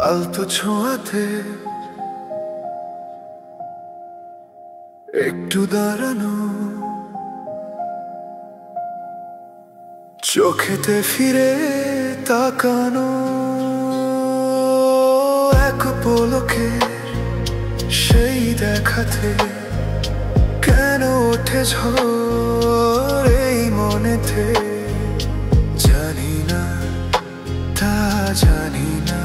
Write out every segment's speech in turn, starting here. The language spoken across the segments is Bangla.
আলতো ছোঁয়াতে একটু দাঁড়ানো, চোখেতে ফিরে তাকানো, এক পলকে সেই দেখাতে কেন ওঠে ঝড় এই মনেতে। জানি না, তা জানি না।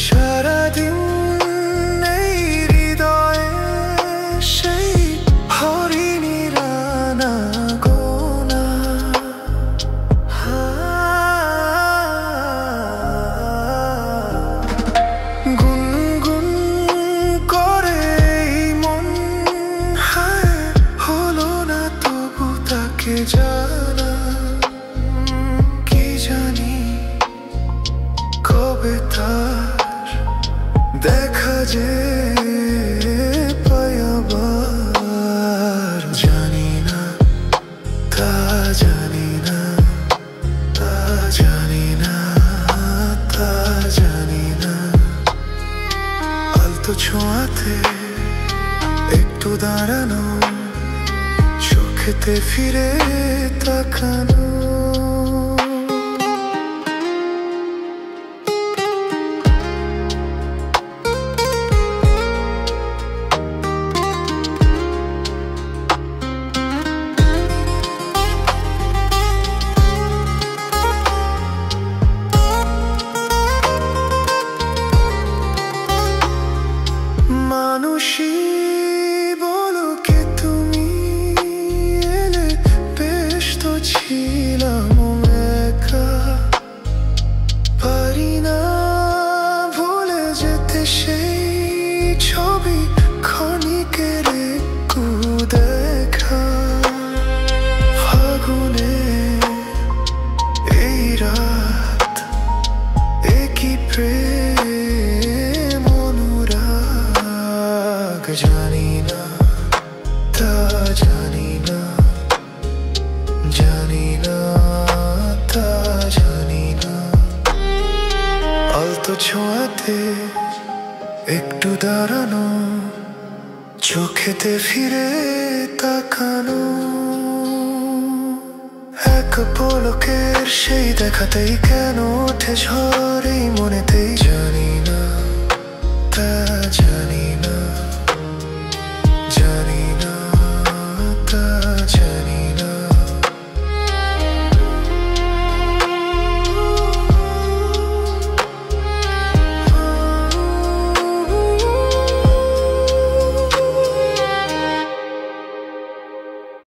সারাদিন এই হৃদয়ে সেই হরিণীর আনাগোনা। গুনগুন করে এই মন হলো না তবু তাকে জানা। কি জানি কবে তার দেখা যে পাই আবার। জানি না, তা জানি না, তা জানি না, তা জানি না। আলতো ছোঁয়াতে একটু দাঁড়ানো, চোখেতে ফিরে তাকানো। মানুষই বলো কে তুমি, এলে বেশ তো ছিলাম একা। পারি না ভুলে যেতে সেই ছবি ক্ষণিকের একটু দেখা। ফাগুনে এই রাত, একই প্রেম অনুরাগ। জানি না, তা জানি না, জানি না, তা জানি না। আলতো ছোঁয়াতে একটু দাঁড়ানো, চোখেতে ফিরে তাকানো, এক পলকের সেই দেখাতেই কেন ওঠে ঝড় এই মনেতেই। জানি না, তা জানি না।